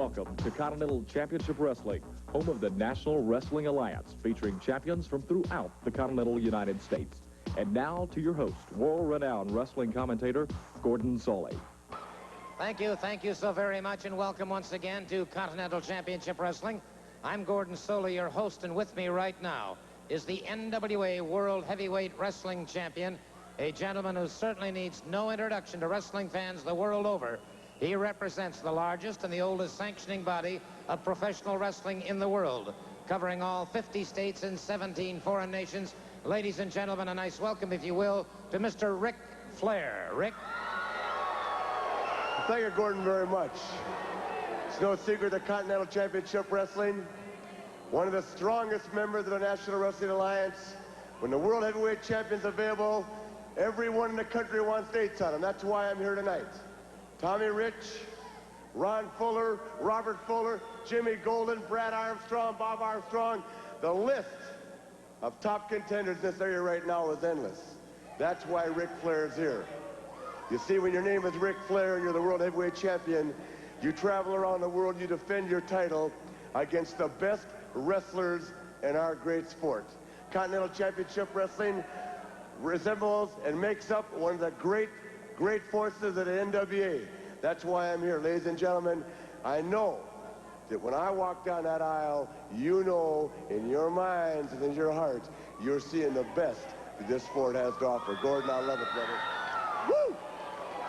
Welcome to Continental Championship Wrestling, home of the National Wrestling Alliance, featuring champions from throughout the continental United States. And now to your host, world-renowned wrestling commentator, Gordon Soley. Thank you so very much, and welcome once again to Continental Championship Wrestling. I'm Gordon Soley, your host, and with me right now is the NWA World Heavyweight Wrestling Champion, a gentleman who certainly needs no introduction to wrestling fans the world over. He represents the largest and the oldest sanctioning body of professional wrestling in the world, covering all 50 states and 17 foreign nations. Ladies and gentlemen, a nice welcome, if you will, to Mr. Ric Flair. Rick? Thank you, Gordon, very much. It's no secret that Continental Championship Wrestling, one of the strongest members of the National Wrestling Alliance. When the World Heavyweight Champion's available, everyone in the country wants dates on him. That's why I'm here tonight. Tommy Rich, Ron Fuller, Robert Fuller, Jimmy Golden, Brad Armstrong, Bob Armstrong. The list of top contenders in this area right now is endless. That's why Ric Flair is here. You see, when your name is Ric Flair and you're the World Heavyweight Champion, you travel around the world, you defend your title against the best wrestlers in our great sport. Continental Championship Wrestling resembles and makes up one of the great forces of the NWA. That's why I'm here, ladies and gentlemen. I know that when I walk down that aisle, you know in your minds and in your hearts, you're seeing the best that this sport has to offer. Gordon, I love it, brother. Woo!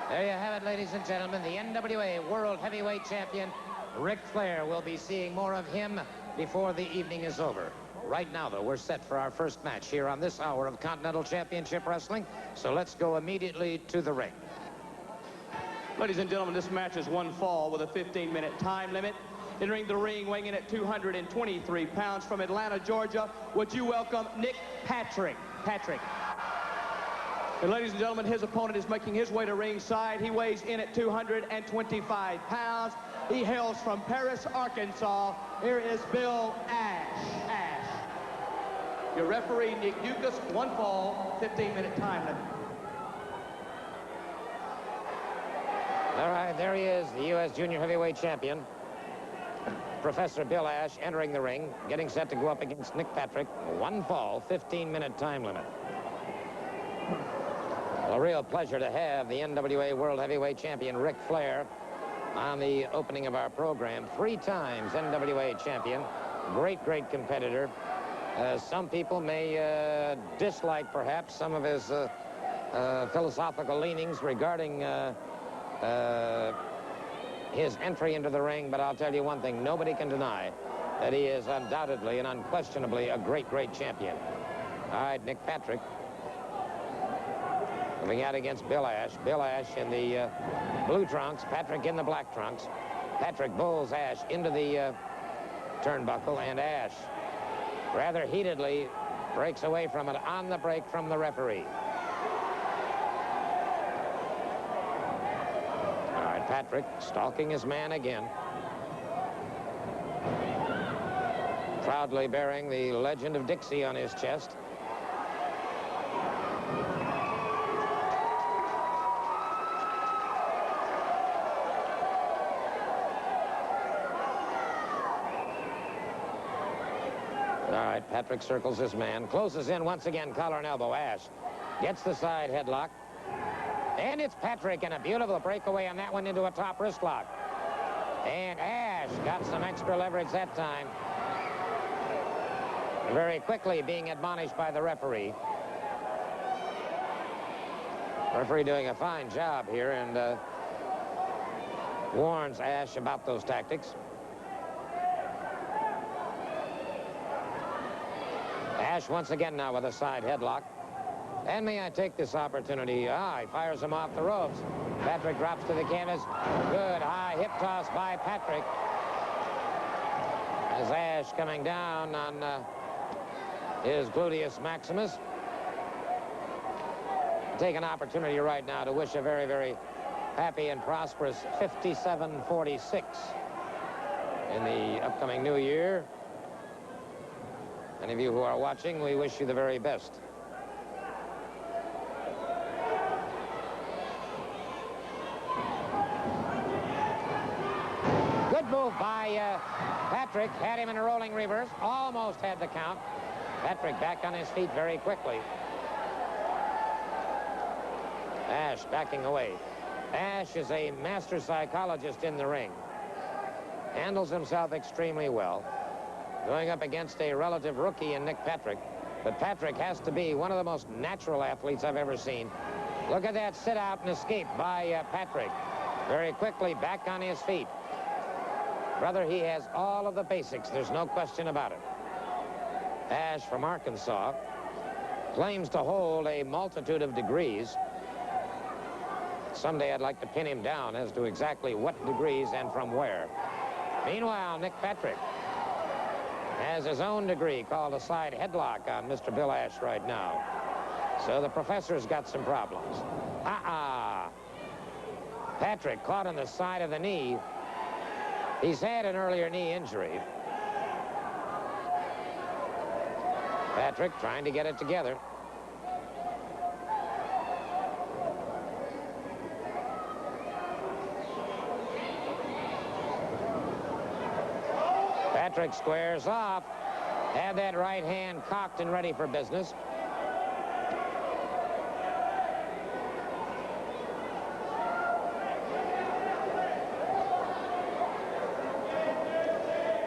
There you have it, ladies and gentlemen. The NWA World Heavyweight Champion, Ric Flair. We'll be seeing more of him before the evening is over. Right now, though, we're set for our first match here on this hour of Continental Championship Wrestling. So let's go immediately to the ring. Ladies and gentlemen, this match is one fall with a 15-minute time limit. Entering the ring, weighing in at 223 pounds from Atlanta, Georgia, would you welcome Nick Patrick. And ladies and gentlemen, his opponent is making his way to ringside. He weighs in at 225 pounds. He hails from Paris, Arkansas. Here is Bill Ash. Your referee, Nick Dukas, one fall, 15-minute time limit. All right, there he is, the U.S. Junior Heavyweight Champion, Professor Bill Ash, entering the ring, getting set to go up against Nick Patrick. One fall, 15-minute time limit. A real pleasure to have the NWA World Heavyweight Champion, Ric Flair, on the opening of our program. 3 times NWA champion, great competitor. Some people may dislike, perhaps, some of his philosophical leanings regarding his entry into the ring, but I'll tell you one thing, nobody can deny that he is undoubtedly and unquestionably a great champion. All right, Nick Patrick moving out against Bill Ash. Bill Ash in the blue trunks, Patrick in the black trunks. Patrick bulls Ash into the turnbuckle, and Ash rather heatedly breaks away from it on the break from the referee. All right, Patrick stalking his man again. Proudly bearing the legend of Dixie on his chest. All right, Patrick circles his man, closes in once again, collar and elbow. Ash gets the side headlock. And it's Patrick, and a beautiful breakaway on that one into a top wrist lock. And Ash got some extra leverage that time. Very quickly being admonished by the referee. Referee doing a fine job here, and warns Ash about those tactics. Ash once again now with a side headlock. And may I take this opportunity? He fires him off the ropes. Patrick drops to the canvas. Good high hip toss by Patrick. As Ash coming down on his gluteus maximus. Take an opportunity right now to wish a very happy and prosperous 5746 in the upcoming new year. Any of you who are watching, we wish you the very best. Good move by by Patrick. Had him in a rolling reverse. Almost had the count. Patrick back on his feet very quickly. Ash backing away. Ash is a master psychologist in the ring. Handles himself extremely well. Going up against a relative rookie in Nick Patrick. But Patrick has to be one of the most natural athletes I've ever seen. Look at that sit out and escape by Patrick. Very quickly back on his feet. Brother, he has all of the basics. There's no question about it. Ash from Arkansas claims to hold a multitude of degrees. Someday I'd like to pin him down as to exactly what degrees and from where. Meanwhile, Nick Patrick has his own degree called a side headlock on Mr. Bill Ash right now. So the professor's got some problems. Patrick caught on the side of the knee. He's had an earlier knee injury. Patrick trying to get it together. Patrick squares off. Had that right hand cocked and ready for business.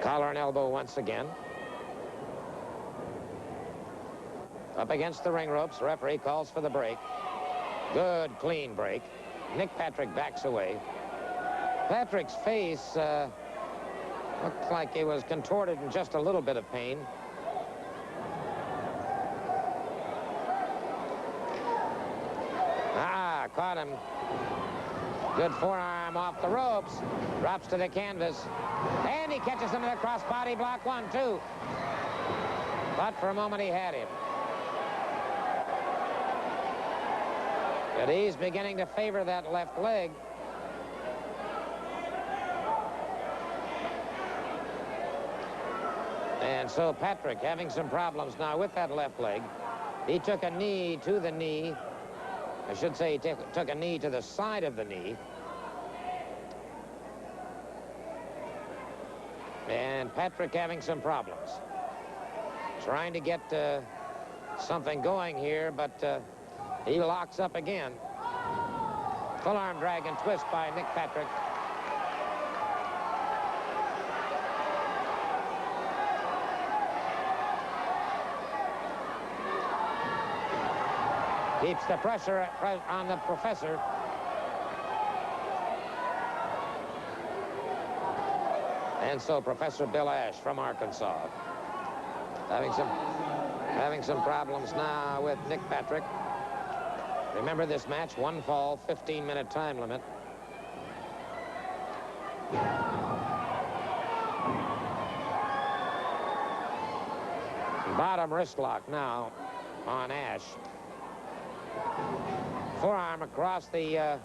Collar and elbow once again. Up against the ring ropes. Referee calls for the break. Good, clean break. Nick Patrick backs away. Patrick's face looked like he was contorted in just a little bit of pain. Caught him. Good forearm off the ropes. Drops to the canvas. And he catches him in the crossbody block. 1, 2. But for a moment he had him. But he's beginning to favor that left leg. And so Patrick having some problems now with that left leg. He took a knee to the knee. I should say he took a knee to the side of the knee. And Patrick having some problems. Trying to get something going here, but he locks up again. Full arm drag and twist by Nick Patrick. Keeps the pressure on the professor. And so Professor Bill Ash from Arkansas having some problems now with Nick Patrick. Remember this match, 1 fall, 15-minute time limit. Bottom wrist lock now on Ash. Forearm across the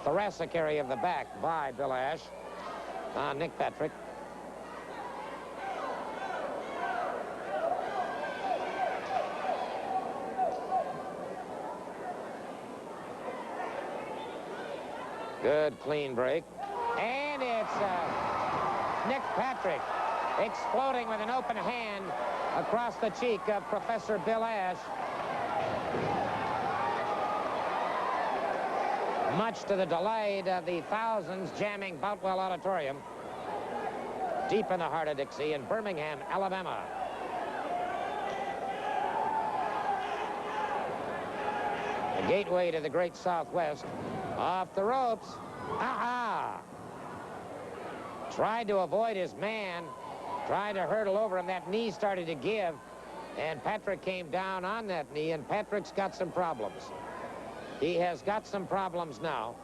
thoracic area of the back by Bill Ash on Nick Patrick. Good clean break. And it's Nick Patrick exploding with an open hand across the cheek of Professor Bill Ash. Much to the delight of the thousands jamming Boutwell Auditorium, deep in the heart of Dixie in Birmingham, Alabama. The gateway to the great Southwest. Off the ropes. Tried to avoid his man. Tried to hurdle over him. That knee started to give. And Patrick came down on that knee, and Patrick's got some problems. He has got some problems now.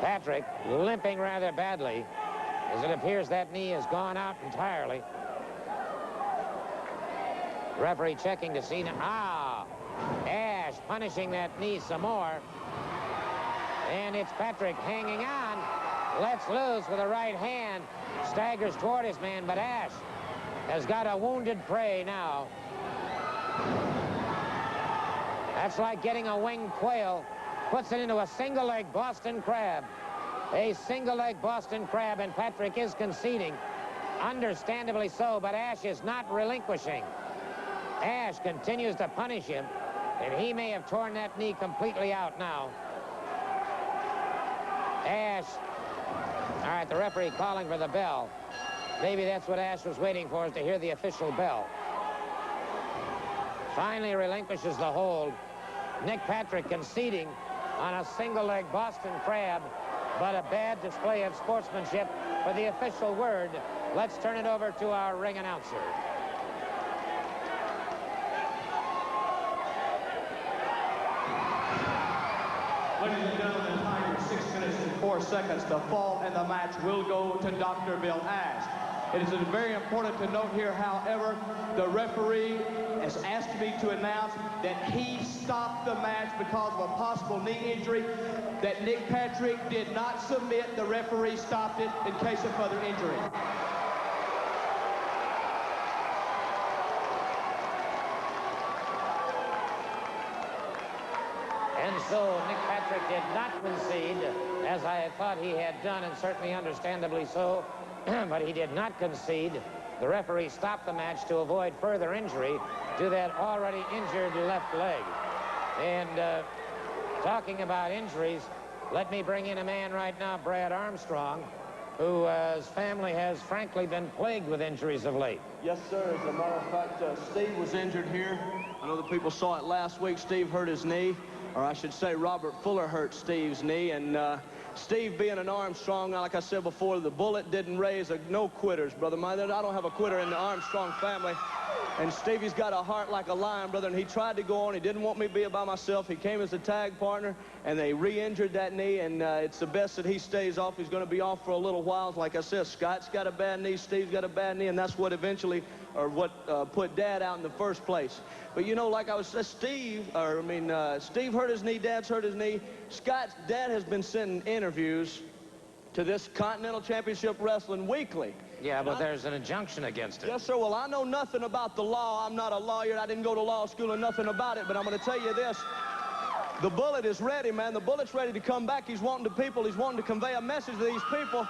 Patrick limping rather badly, as it appears that knee has gone out entirely. Referee checking to see now. Ash punishing that knee some more. And it's Patrick hanging on. Lets loose with a right hand. Staggers toward his man, but Ash has got a wounded prey now. That's like getting a winged quail. Puts it into a single-leg Boston crab. A single-leg Boston Crab, and Patrick is conceding. Understandably so, but Ash is not relinquishing. Ash continues to punish him, and he may have torn that knee completely out now. Ash. All right, the referee calling for the bell. Maybe that's what Ash was waiting for, is to hear the official bell. Finally relinquishes the hold. Nick Patrick conceding on a single-leg Boston Crab, but a bad display of sportsmanship for the official word. Let's turn it over to our ring announcer. Ladies and gentlemen, time is 6 minutes and 4 seconds. The fall and the match will go to Dr. Bill Ash. It is very important to note here, however, the referee has asked me to announce that he stopped the match because of a possible knee injury, that Nick Patrick did not submit. The referee stopped it in case of further injury. And so Nick Patrick did not concede, as I had thought he had done, and certainly understandably so, but he did not concede. The referee stopped the match to avoid further injury to that already injured left leg. And talking about injuries, let me bring in a man right now, Brad Armstrong, whose family has frankly been plagued with injuries of late. Yes, sir. As a matter of fact, Steve was injured here. I know the people saw it last week. Steve hurt his knee, or I should say Robert Fuller hurt Steve's knee. And Steve being an Armstrong, like I said before, the bullet didn't raise no quitters, brother. I don't have a quitter in the Armstrong family. And Stevie's got a heart like a lion, brother, and he tried to go on. He didn't want me to be by myself. He came as a tag partner, and they re-injured that knee, and it's the best that he stays off. He's going to be off for a little while. Like I said, Scott's got a bad knee, Steve's got a bad knee, and that's what eventually, or what put Dad out in the first place. But, you know, like I was saying, Steve hurt his knee, Dad's hurt his knee. Scott's dad has been sending interviews to this Continental Championship Wrestling weekly. Yeah, but there's an injunction against it. Yes, sir. Well, I know nothing about the law. I'm not a lawyer. I didn't go to law school or nothing about it, but I'm going to tell you this. The bullet is ready, man. The bullet's ready to come back. He's wanting to convey a message to these people.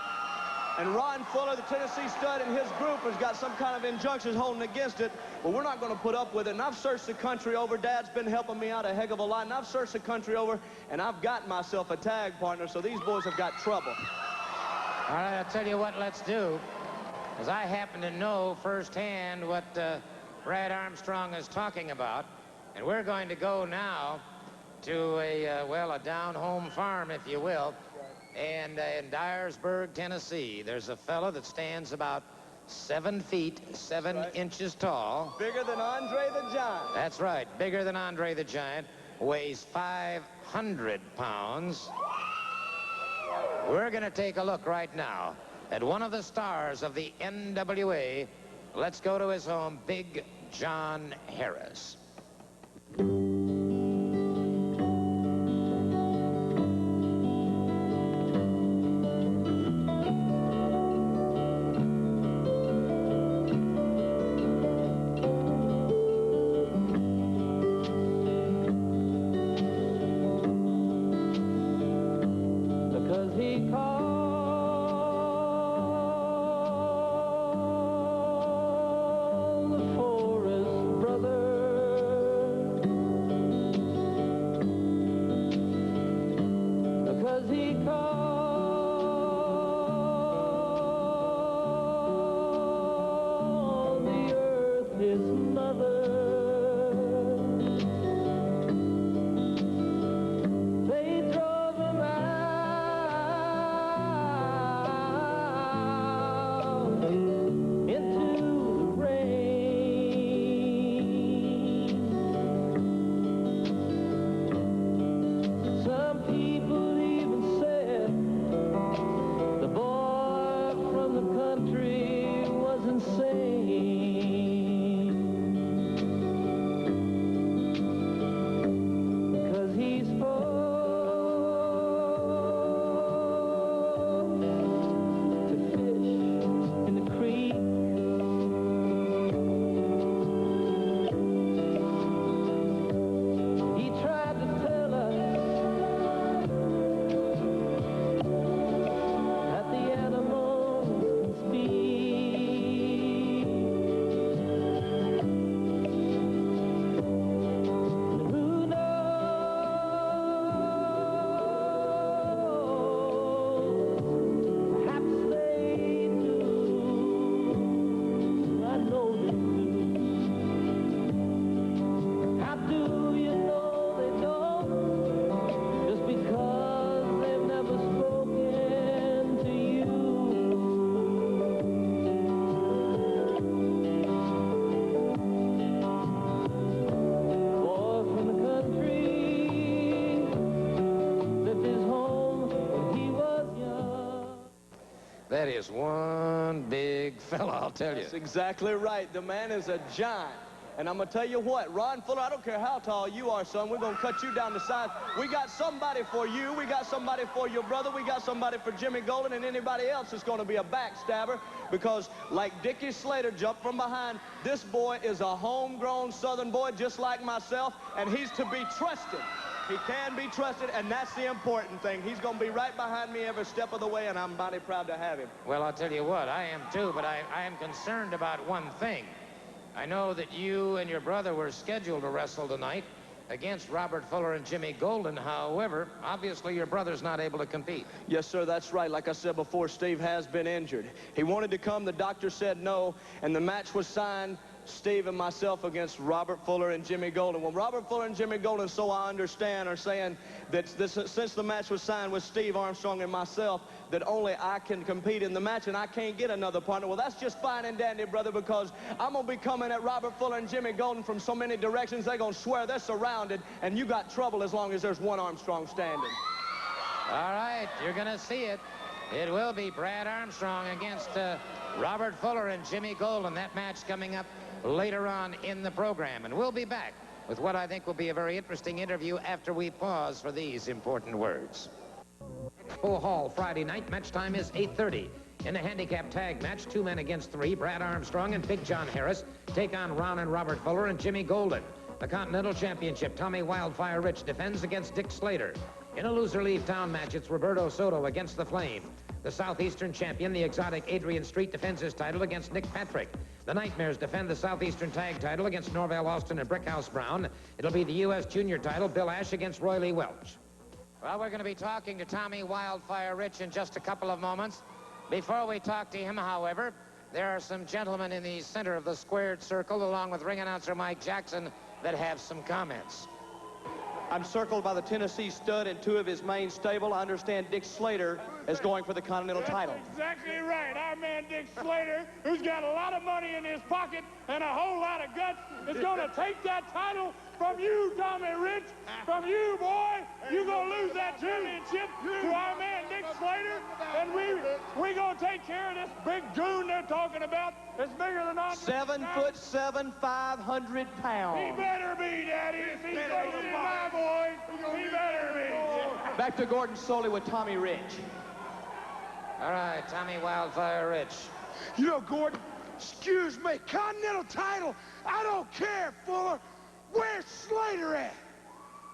And Ron Fuller, the Tennessee stud, and his group has got some kind of injunctions holding against it. But we're not going to put up with it. And I've searched the country over. Dad's been helping me out a heck of a lot. And I've searched the country over, and I've got myself a tag partner. So these boys have got trouble. All right, I'll tell you what let's do. As I happen to know firsthand what Brad Armstrong is talking about, and we're going to go now to a down-home farm, if you will, and in Dyersburg, Tennessee. There's a fella that stands about 7 feet, 7 inches tall. Bigger than Andre the Giant. That's right, bigger than Andre the Giant, weighs 500 pounds. We're going to take a look right now at one of the stars of the NWA. Let's go to his home, Big John Harris. Because he called the forest brother. Well, I'll tell you. That's exactly right. The man is a giant. And I'm going to tell you what, Ron Fuller, I don't care how tall you are, son, we're going to cut you down to size. We got somebody for you. We got somebody for your brother. We got somebody for Jimmy Golden, and anybody else is going to be a backstabber because, like Dickie Slater jumped from behind, this boy is a homegrown Southern boy just like myself, and he's to be trusted. He can be trusted, and that's the important thing. He's going to be right behind me every step of the way, and I'm mighty proud to have him. Well, I'll tell you what, I am too, but I am concerned about one thing. I know that you and your brother were scheduled to wrestle tonight against Robert Fuller and Jimmy Golden. However, obviously your brother's not able to compete. Yes, sir, that's right. Like I said before, Steve has been injured. He wanted to come, the doctor said no, and the match was signed, Steve and myself against Robert Fuller and Jimmy Golden. Well, Robert Fuller and Jimmy Golden, so I understand, are saying that since the match was signed with Steve Armstrong and myself, that only I can compete in the match and I can't get another partner. Well, that's just fine and dandy, brother, because I'm going to be coming at Robert Fuller and Jimmy Golden from so many directions, they're going to swear they're surrounded, and you got trouble as long as there's one Armstrong standing. All right, you're going to see it. It will be Brad Armstrong against Robert Fuller and Jimmy Golden. That match coming up later on in the program. And we'll be back with what I think will be a very interesting interview after we pause for these important words. Expo Hall Friday night. Match time is 8:30. In a handicap tag match, 2 men against 3, Brad Armstrong and Big John Harris take on Ron and Robert Fuller and Jimmy Golden. The Continental Championship, Tommy Wildfire Rich defends against Dick Slater. In a loser leave town match, it's Roberto Soto against the Flame. The Southeastern champion, the exotic Adrian Street, defends his title against Nick Patrick. The Nightmares defend the Southeastern tag title against Norvell Austin and Brickhouse Brown. It'll be the U.S. Junior title, Bill Ash against Roy Lee Welch. Well, we're going to be talking to Tommy Wildfire Rich in just a couple of moments. Before we talk to him, however, there are some gentlemen in the center of the squared circle, along with ring announcer Mike Jackson, that have some comments. I'm circled by the Tennessee Stud and 2 of his main stable. I understand Dick Slater is going for the Continental title. That's exactly right. Our man Dick Slater, who's got a lot of money in his pocket and a whole lot of guts, is going to take that title from you, Tommy Rich. From you, boy. You're going to lose that championship to our man Dick Slater. And we're going to take care of this big goon they're talking about. It's bigger than us. 7'7", 500 pounds. He better be, Daddy. If he's going to be my boy, he better be. Back to Gordon Soley with Tommy Rich. All right, Tommy Wildfire Rich. You know, Gordon, excuse me, Continental title, I don't care, Fuller. Where's Slater at?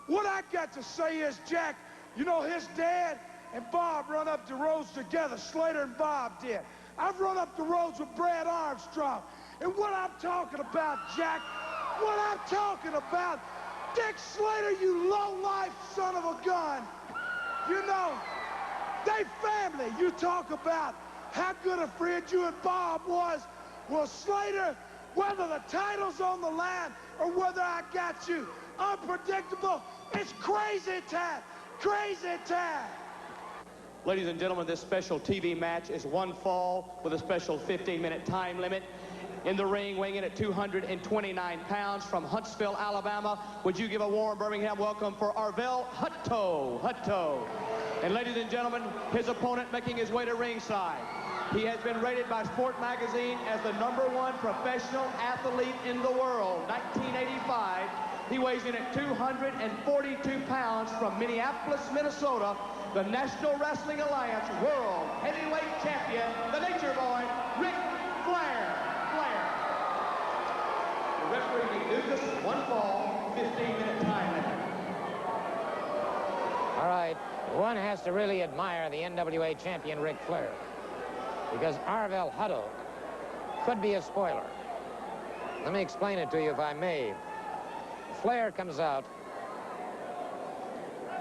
What I got to say is, Jack, you know, his dad and Bob run up the roads together. Slater and Bob did. I've run up the roads with Brad Armstrong. And what I'm talking about, Jack, what I'm talking about, Dick Slater, you low-life son of a gun. You know, they family. You talk about how good a friend you and Bob was. Well, Slater, whether the title's on the line or whether I got you, unpredictable, it's crazy time, crazy time. Ladies and gentlemen, this special TV match is one fall with a special 15-minute time limit. In the ring, weighing in at 229 pounds from Huntsville, Alabama. Would you give a warm Birmingham welcome for Arvell Hutto. And ladies and gentlemen, his opponent making his way to ringside. He has been rated by Sport Magazine as the #1 professional athlete in the world, 1985. He weighs in at 242 pounds from Minneapolis, Minnesota, the National Wrestling Alliance World Heavyweight Champion, the Nature Boy, Ric Flair. The referee reduced this one fall, 15-minute time limit. All right, one has to really admire the NWA champion, Ric Flair, because Arvell Hutto could be a spoiler. Let me explain it to you, if I may. Flair comes out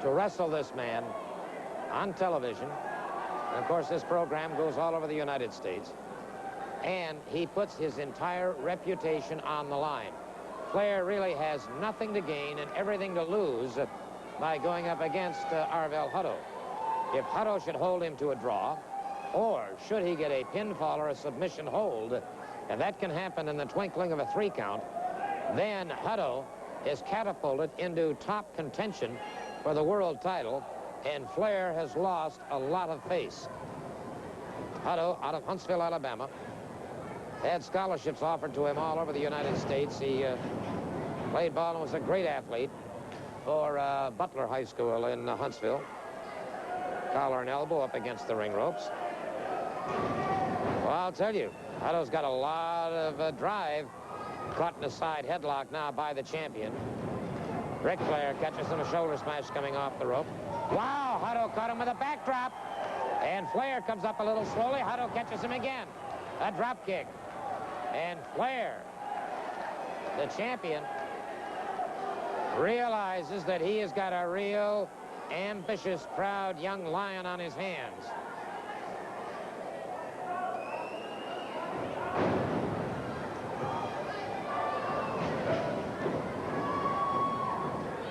to wrestle this man on television. And of course, this program goes all over the United States. And he puts his entire reputation on the line. Flair really has nothing to gain and everything to lose by going up against Arvell Hutto. If Hutto should hold him to a draw, or should he get a pinfall or a submission hold, and that can happen in the twinkling of a 3 count, then Hutto is catapulted into top contention for the world title, and Flair has lost a lot of face. Hutto out of Huntsville, Alabama. Had scholarships offered to him all over the United States. He played ball and was a great athlete for Butler High School in Huntsville. Collar and elbow up against the ring ropes. Well, I'll tell you, Hutto's got a lot of drive. Caught in a side headlock now by the champion. Ric Flair catches him, a shoulder smash coming off the rope. Wow, Hutto caught him with a backdrop. And Flair comes up a little slowly. Hutto catches him again. A drop kick. And Flair, the champion, realizes that he has got a real ambitious, proud young lion on his hands.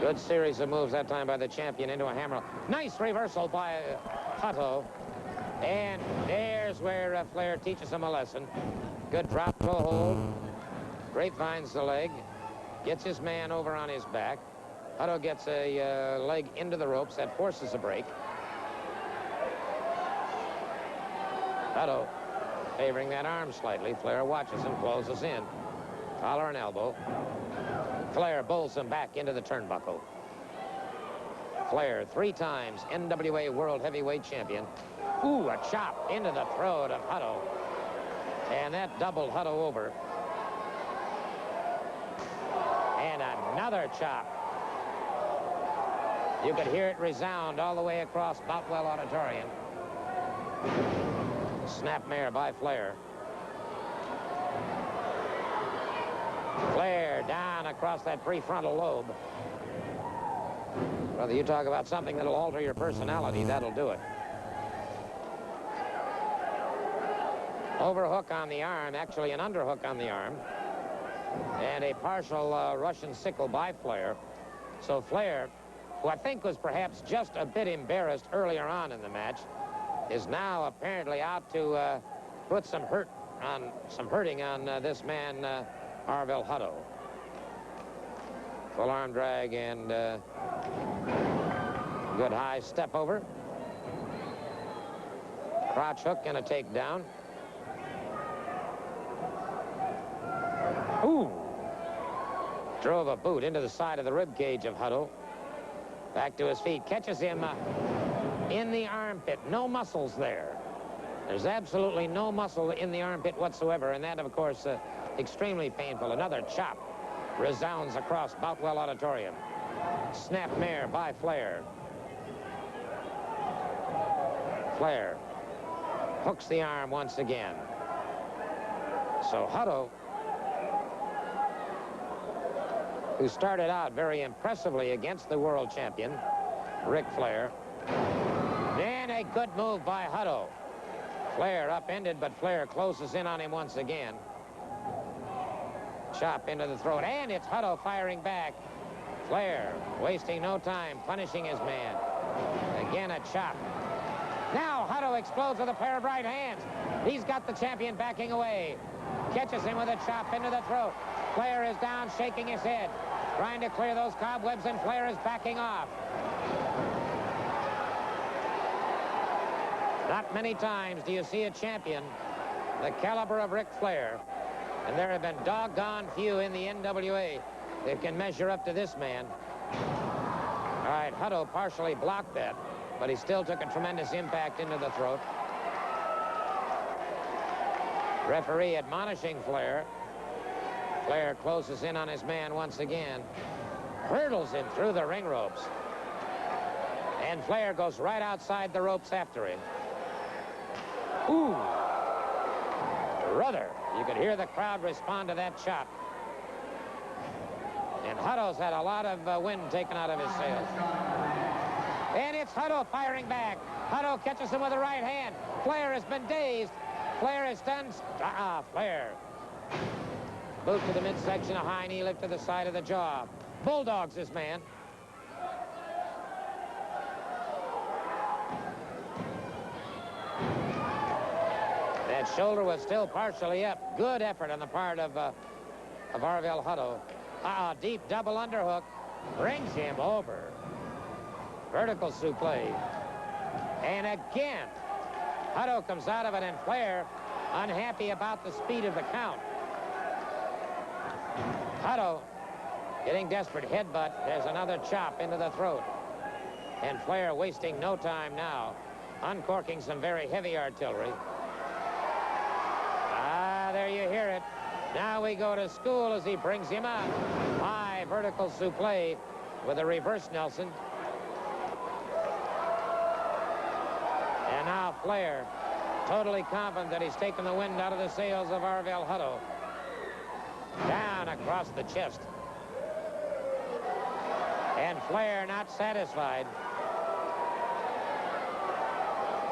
Good series of moves that time by the champion into a hammer. Nice reversal by Hutto. And there's where Flair teaches him a lesson. Good drop to a hold. Grapevines the leg. Gets his man over on his back. Hutto gets a leg into the ropes. That forces a break. Hutto favoring that arm slightly. Flair watches him, closes in. Collar and elbow. Flair bowls him back into the turnbuckle. Flair, 3 times NWA World Heavyweight Champion. Ooh, a chop into the throat of Hutto. And that doubled Hutto over. And another chop. You could hear it resound all the way across Boutwell Auditorium. Snapmare by Flair. Flair down across that prefrontal lobe. Brother, you talk about something that'll alter your personality, that'll do it. Overhook on the arm, actually an underhook on the arm. And a partial Russian sickle by Flair. So Flair, who I think was perhaps just a bit embarrassed earlier on in the match, is now apparently out to put some hurting on this man, Arvell Hutto. Full arm drag and good high step over. Crotch hook and a takedown. Ooh! Drove a boot into the side of the rib cage of Hutto. Back to his feet. Catches him in the armpit. No muscles there. There's absolutely no muscle in the armpit whatsoever. And that, of course, extremely painful. Another chop resounds across Boutwell Auditorium. Snapmare by Flair. Flair hooks the arm once again. So Hutto, who started out very impressively against the world champion, Ric Flair. Then a good move by Hutto. Flair upended, but Flair closes in on him once again. Chop into the throat, and it's Hutto firing back. Flair wasting no time, punishing his man. Again, a chop. Now Hutto explodes with a pair of right hands. He's got the champion backing away. Catches him with a chop into the throat. Flair is down, shaking his head, trying to clear those cobwebs, and Flair is backing off. Not many times do you see a champion the caliber of Ric Flair, and there have been doggone few in the NWA that can measure up to this man. All right, Hutto partially blocked that, but he still took a tremendous impact into the throat. Referee admonishing Flair. Flair closes in on his man once again. Hurdles him through the ring ropes. And Flair goes right outside the ropes after him. Ooh. Brother, you could hear the crowd respond to that chop. And Hutto's had a lot of wind taken out of his sails. And it's Hutto firing back. Hutto catches him with the right hand. Flair has been dazed. Flair is done. Flair. Boot to the midsection, a high knee lift to the side of the jaw. Bulldogs this man. That shoulder was still partially up. Good effort on the part of Arvell Hutto. Deep double underhook. Brings him over. Vertical suplex. And again, Hutto comes out of it, and Flair unhappy about the speed of the count. Hutto getting desperate. Headbutt. There's another chop into the throat. And Flair wasting no time now, uncorking some very heavy artillery. Ah, there you hear it. Now we go to school as he brings him out. High vertical suplex with a reverse Nelson. And now Flair, totally confident that he's taken the wind out of the sails of Arvel Hutto. Down across the chest. And Flair not satisfied.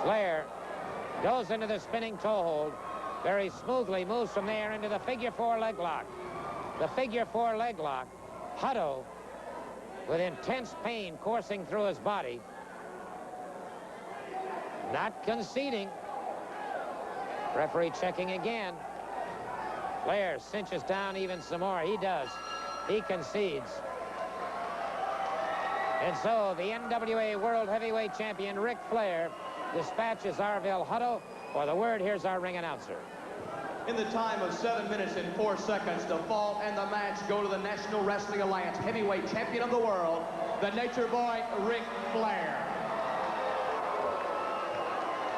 Flair goes into the spinning toe hold. Very smoothly moves from there into the figure 4 leg lock. The figure 4 leg lock. Hutto, with intense pain coursing through his body, not conceding. Referee checking again. Flair cinches down even some more. He does. He concedes. And so the NWA World Heavyweight Champion Ric Flair dispatches Arvel Hutto. For the word, here's our ring announcer. In the time of 7 minutes and 4 seconds, the fall and the match go to the National Wrestling Alliance Heavyweight Champion of the World, the Nature Boy, Ric Flair.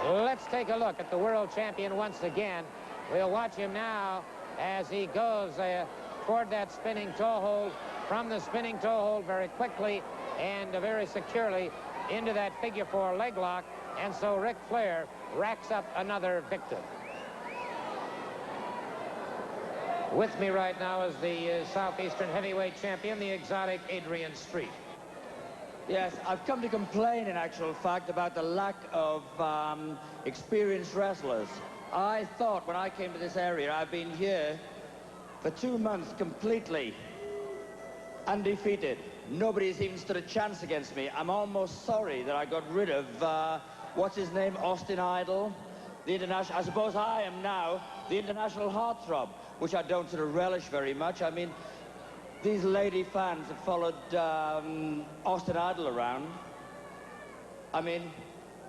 Let's take a look at the world champion once again. We'll watch him now as he goes toward that spinning toe hold, from the spinning toe hold very quickly and very securely into that figure 4 leg lock. And so Ric Flair racks up another victim. With me right now is the Southeastern Heavyweight Champion, the exotic Adrian Street. Yes, I've come to complain, in actual fact, about the lack of experienced wrestlers. I thought when I came to this area, I've been here for 2 months completely undefeated. Nobody's even stood a chance against me. I'm almost sorry that I got rid of, what's his name, Austin Idol, the international, I suppose I am now the international heartthrob, which I don't sort of relish very much. I mean, these lady fans have followed Austin Idol around. I mean,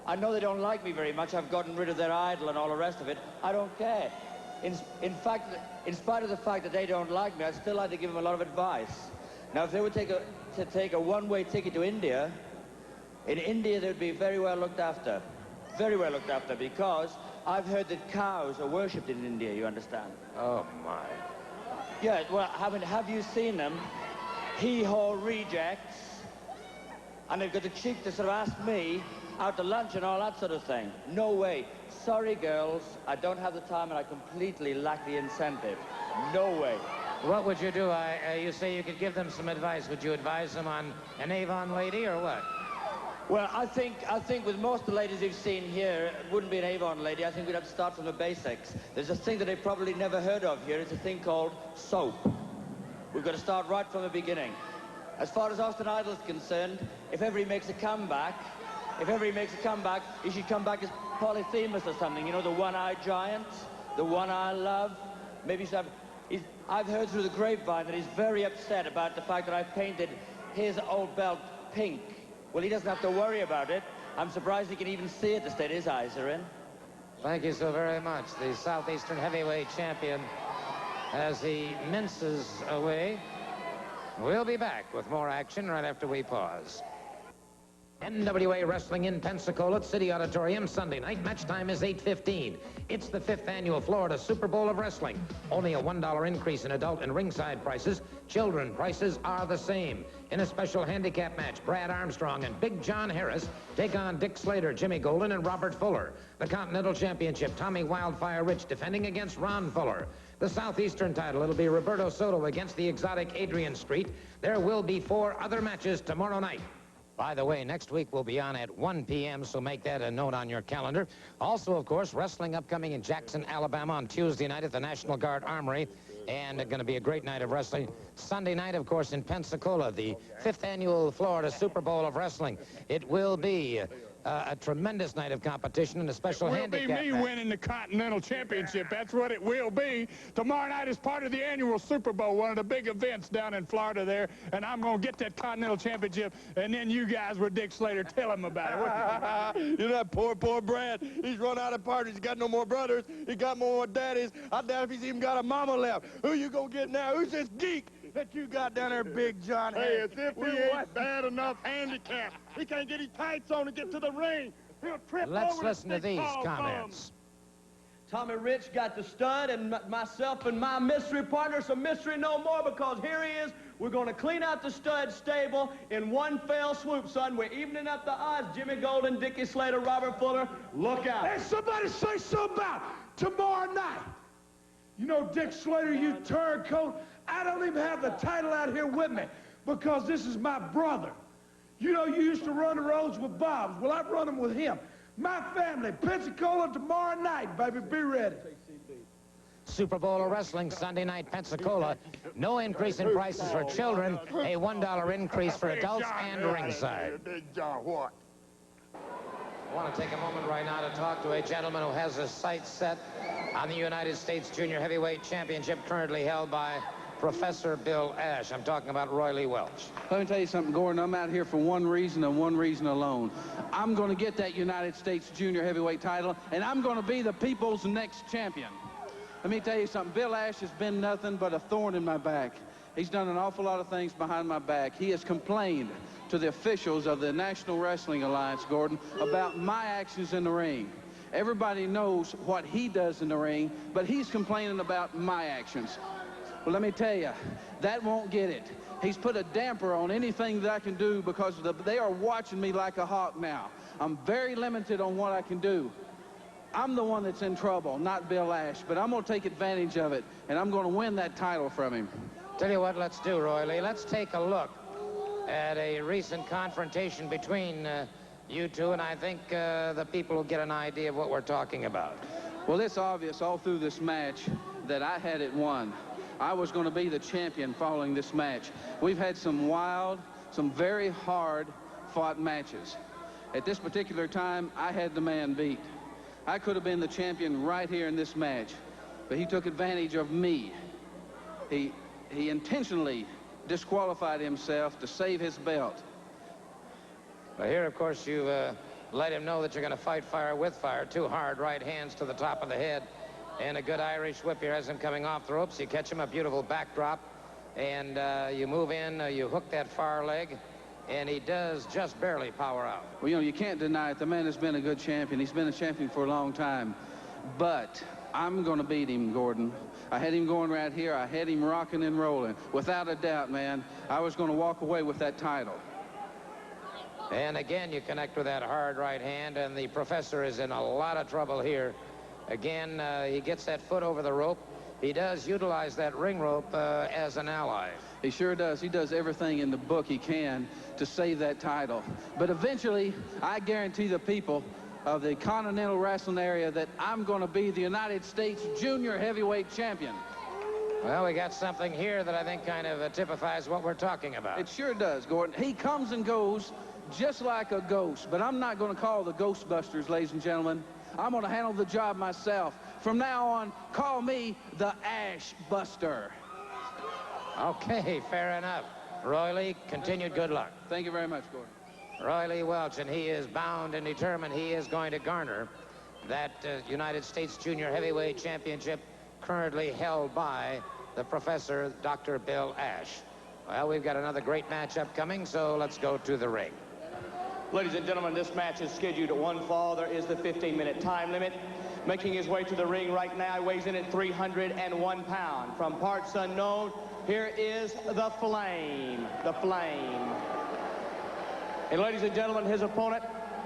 I know they don't like me very much. I've gotten rid of their idol and all the rest of it. I don't care. In fact, in spite of the fact that they don't like me, I'd still like to give them a lot of advice. Now, if they would take a one-way ticket to India, in India they'd be very well looked after. Very well looked after, because I've heard that cows are worshipped in India, you understand? Oh, my. Yeah, well, have you seen them? Hee-haw rejects. And they've got the cheek to sort of ask me out to lunch and all that sort of thing. No way. Sorry, girls, I don't have the time and I completely lack the incentive. No way. What would you do? You say you could give them some advice. Would you advise them on an Avon lady or what? Well, I think with most of the ladies you've seen here, it wouldn't be an Avon lady. I think we'd have to start from the basics. There's a thing that they've probably never heard of here. It's a thing called soap. We've got to start right from the beginning. As far as Austin Idol's concerned, if ever he makes a comeback, he should come back as Polyphemus or something. You know, the one-eyed giant, the one-eye love. Maybe he should have... I've heard through the grapevine that he's very upset about the fact that I painted his old belt pink. Well, he doesn't have to worry about it. I'm surprised he can even see it, the state his eyes are in. Thank you so very much. The Southeastern Heavyweight Champion, as he minces away. We'll be back with more action right after we pause. NWA Wrestling in Pensacola at City Auditorium Sunday night. Match time is 8:15. It's the 5th annual Florida Super Bowl of Wrestling. Only a $1 increase in adult and ringside prices. Children prices are the same. In a special handicap match, Brad Armstrong and Big John Harris take on Dick Slater, Jimmy Golden, and Robert Fuller. The Continental Championship, Tommy Wildfire Rich defending against Ron Fuller. The Southeastern title, it'll be Roberto Soto against the exotic Adrian Street. There will be 4 other matches tomorrow night. By the way, next week we'll be on at 1 p.m., so make that a note on your calendar. Also, of course, wrestling upcoming in Jackson, Alabama on Tuesday night at the National Guard Armory. And going to be a great night of wrestling. Sunday night, of course, in Pensacola, the 5th annual Florida Super Bowl of Wrestling. It will be a tremendous night of competition and a special handicap. It will be me winning the Continental Championship. That's what it will be. Tomorrow night is part of the annual Super Bowl, one of the big events down in Florida there, and I'm going to get that Continental Championship, and then you guys with Dick Slater, tell him about it. You know that poor Brad. He's run out of partners. He's got no more brothers. He got more daddies. I doubt if he's even got a mama left. Who you going to get now? Who's this geek that you got down there, Big John? Hey, as if he ain't bad enough handicap. He can't get his tights on to get to the ring. He'll trip Let's over listen to these Bums. comments. Tommy Rich got the stud, and myself and my mystery partner, some mystery no more, because here he is. We're going to clean out the stud stable in one fell swoop, son. We're evening up the odds. Jimmy Golden, Dickie Slater, Robert Fuller, look out. Hey, somebody say something about tomorrow night. You know, Dick Slater, you turncoat, I don't even have the title out here with me because this is my brother. You know, you used to run the roads with Bob's. Well, I've run them with him. My family, Pensacola tomorrow night, baby. Be ready. Super Bowl of Wrestling, Sunday night, Pensacola. No increase in prices for children. A $1 increase for adults and ringside. Big John, what? I want to take a moment right now to talk to a gentleman who has his sights set on the United States Junior Heavyweight Championship currently held by Professor Bill Ash. I'm talking about Roy Lee Welch. Let me tell you something, Gordon. I'm out here for one reason and one reason alone. I'm going to get that United States Junior Heavyweight title, and I'm going to be the people's next champion. Let me tell you something. Bill Ash has been nothing but a thorn in my back. He's done an awful lot of things behind my back. He has complained to the officials of the National Wrestling Alliance, Gordon, about my actions in the ring. Everybody knows what he does in the ring, but he's complaining about my actions. Well, let me tell you, that won't get it. He's put a damper on anything that I can do because they are watching me like a hawk now. I'm very limited on what I can do. I'm the one that's in trouble, not Bill Ash, but I'm going to take advantage of it, and I'm going to win that title from him. Tell you what, let's do, Roy Lee. Let's take a look at a recent confrontation between you two, and I think the people will get an idea of what we're talking about. Well, it's obvious all through this match that I had it won. I was going to be the champion following this match. We've had some wild, some very hard-fought matches. At this particular time, I had the man beat. I could have been the champion right here in this match, but he took advantage of me. He intentionally disqualified himself to save his belt. Well, here, of course, you let him know that you're going to fight fire with fire. Two hard right hands to the top of the head. And a good Irish whip here has him coming off the ropes. You catch him, a beautiful backdrop. And you move in, you hook that far leg. And he does just barely power out. Well, you know, you can't deny it. The man has been a good champion. He's been a champion for a long time. But I'm going to beat him, Gordon. I had him going right here. I had him rocking and rolling. Without a doubt, man, I was going to walk away with that title. And again, you connect with that hard right hand, and the professor is in a lot of trouble here. Again, he gets that foot over the rope. He does utilize that ring rope as an ally. He sure does. He does everything in the book he can to save that title. But eventually, I guarantee the people of the Continental Wrestling area that I'm going to be the United States Junior Heavyweight Champion. Well, we got something here that I think kind of typifies what we're talking about. It sure does, Gordon. He comes and goes just like a ghost, but I'm not going to call the Ghostbusters, ladies and gentlemen. I'm going to handle the job myself. From now on, call me the Ash Buster. Okay, fair enough. Roy Lee, continued good luck. Thank you very much, Gordon. Roy Lee Welch, and he is bound and determined he is going to garner that United States Junior Heavyweight Championship currently held by the Professor, Dr. Bill Ash. Well, we've got another great matchup coming, so let's go to the ring. Ladies and gentlemen, this match is scheduled at one fall. There is the 15-minute time limit. Making his way to the ring right now, he weighs in at 301 pounds. From parts unknown, here is the Flame. The Flame. And ladies and gentlemen, his opponent,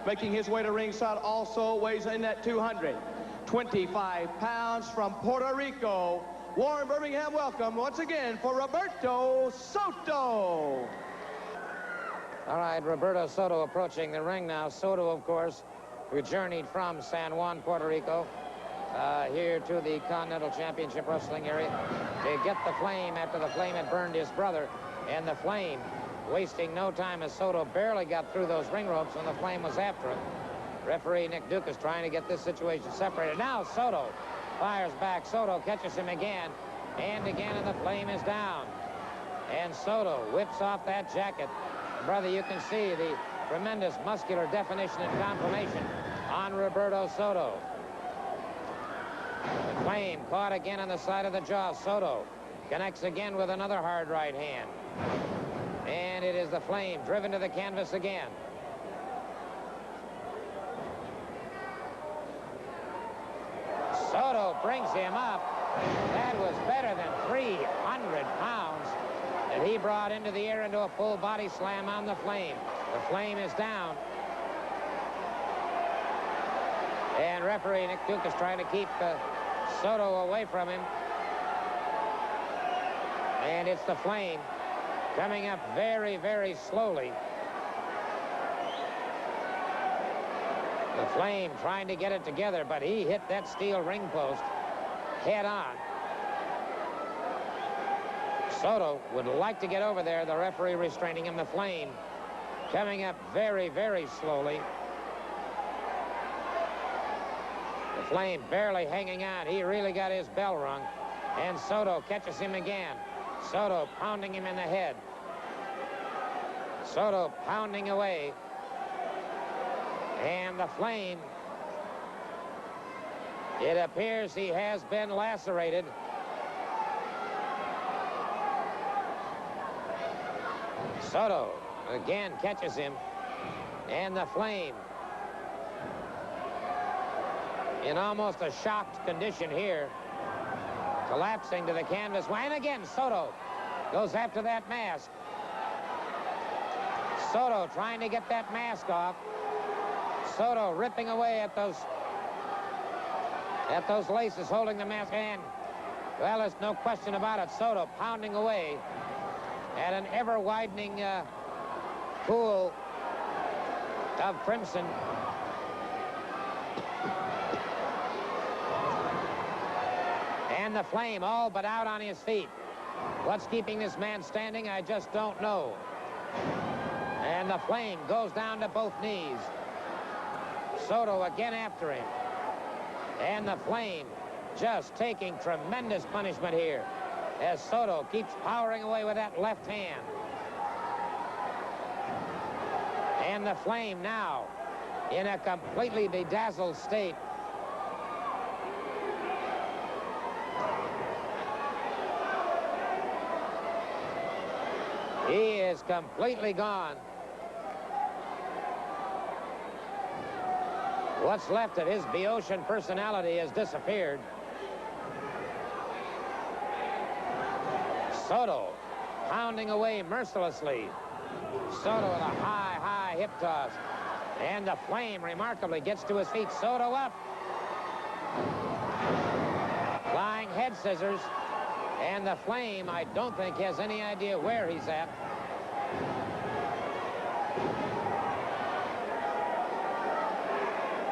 making his way to ringside, also weighs in at 225 pounds from Puerto Rico. Warren Birmingham, welcome once again for Roberto Soto. All right, Roberto Soto approaching the ring now. Soto, of course, who journeyed from San Juan, Puerto Rico, here to the Continental Championship Wrestling area to get the Flame after the Flame had burned his brother. And the Flame, wasting no time as Soto barely got through those ring ropes when the Flame was after him. Referee Nick Duke is trying to get this situation separated. Now Soto fires back. Soto catches him again and again, and the flame is down. And Soto whips off that jacket. Brother, you can see the tremendous muscular definition and conformation on Roberto Soto. The flame caught again on the side of the jaw. Soto connects again with another hard right hand. And it is the flame driven to the canvas again. Soto brings him up. That was better than 300 pounds that he brought into the air into a full body slam on the flame. The flame is down. And referee Nick Duke is trying to keep Soto away from him. And it's the flame coming up very, very slowly. The flame trying to get it together, but he hit that steel ring post head on. Soto would like to get over there. The referee restraining him. The flame coming up very, very slowly. The flame barely hanging on. He really got his bell rung. And Soto catches him again. Soto pounding him in the head. Soto pounding away. And the flame, it appears he has been lacerated. Soto again catches him. And the flame, in almost a shocked condition here, collapsing to the canvas. And again, Soto goes after that mask. Soto trying to get that mask off. Soto ripping away at those laces holding the mask. And, well, there's no question about it. Soto pounding away at an ever-widening pool of crimson. And the flame all but out on his feet. What's keeping this man standing, I just don't know. And the flame goes down to both knees. Soto again after him. And the flame just taking tremendous punishment here as Soto keeps powering away with that left hand. And the flame now in a completely bedazzled state. He is completely gone. What's left of his Boeotian personality has disappeared. Soto pounding away mercilessly. Soto with a high hip toss. And the flame remarkably gets to his feet. Soto up. Flying head scissors. And the flame, I don't think, has any idea where he's at.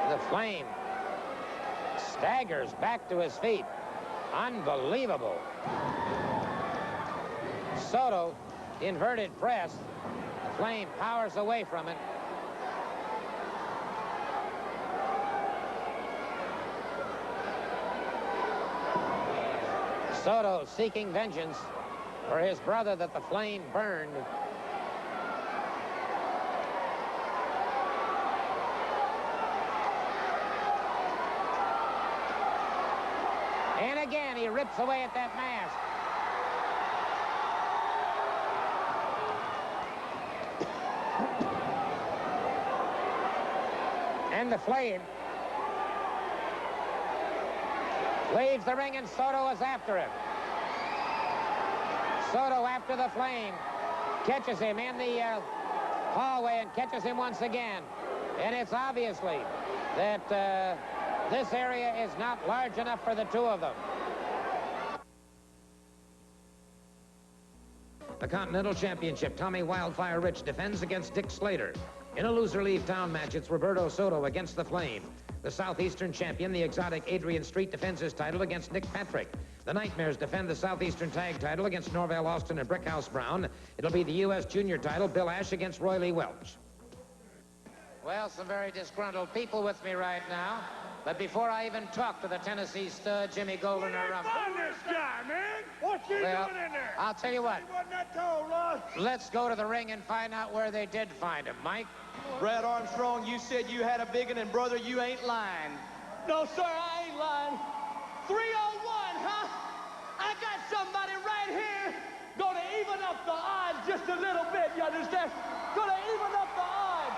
The flame staggers back to his feet. Unbelievable. Soto, inverted press. The flame powers away from it. Soto seeking vengeance for his brother that the flame burned. And again, he rips away at that mask. And the flame leaves the ring, and Soto is after him. Soto after the flame. Catches him in the hallway and catches him once again. And it's obviously that this area is not large enough for the two of them. The Continental Championship, Tommy Wildfire Rich defends against Dick Slater. In a loser-leave town match, it's Roberto Soto against the Flame. The Southeastern champion, the exotic Adrian Street, defends his title against Nick Patrick. The Nightmares defend the Southeastern tag title against Norvell Austin and Brickhouse Brown. It'll be the U.S. junior title, Bill Ash against Roy Lee Welch. Well, some very disgruntled people with me right now. But before I even talk to the Tennessee stud, Jimmy Golden, Find this guy, man. What's he doing in there? I'll tell you what. He wasn't that tall, Ross. Let's go to the ring and find out where they did find him. Mike? Brad Armstrong, you said you had a big one, and brother, you ain't lying. No, sir, I ain't lying. 301, huh? I got somebody right here gonna even up the odds just a little bit, you understand? Gonna even up the odds.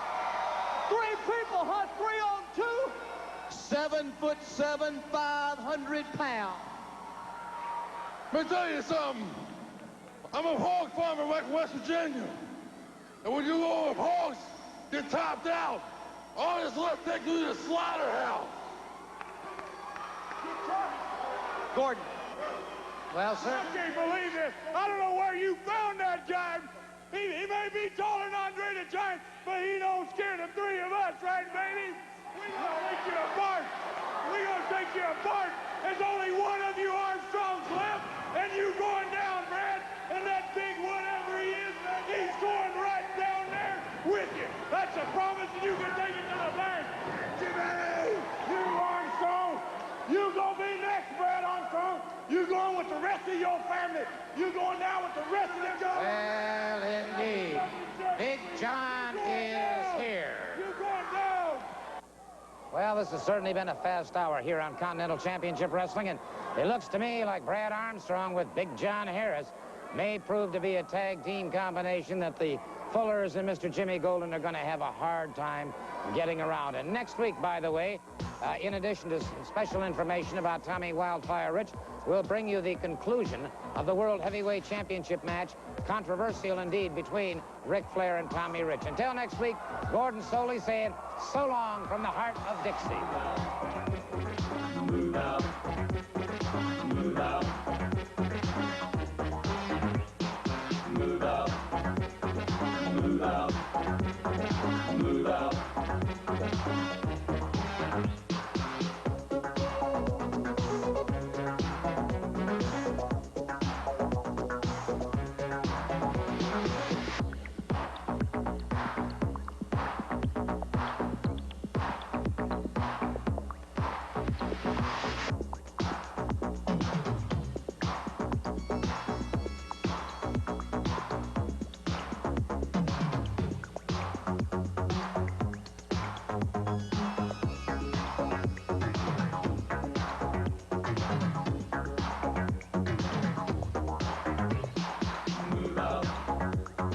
3 people, huh? 3 on 2. 7'7", 500 pounds. Let me tell you something. I'm a hog farmer back in West Virginia. And when you go hogs get topped out, all that's left take you to the slaughterhouse. Gordon. Well, sir. I can't believe this. I don't know where you found that guy. He may be taller than Andre the Giant, but he don't scare the 3 of us, right, baby? We're gonna take you apart. We're gonna take you apart. There's only one of you Armstrongs left, and you going down, Brad. And that big whatever he is, he's going right down there with you. That's a promise, and you can take it to the bank. Jimmy, you Armstrong, you gonna be next, Brad Armstrong. You going with the rest of your family. You going down with the rest of them guys. Well, indeed. Big John is here. You going down. Well, this has certainly been a fast hour here on Continental Championship Wrestling, and it looks to me like Brad Armstrong with Big John Harris may prove to be a tag team combination that the Fullers and Mr. Jimmy Golden are going to have a hard time getting around. And next week, by the way, in addition to some special information about Tommy Wildfire Rich, we'll bring you the conclusion of the World Heavyweight Championship match, controversial indeed, between Ric Flair and Tommy Rich. Until next week, Gordon Soley saying so long from the heart of Dixie.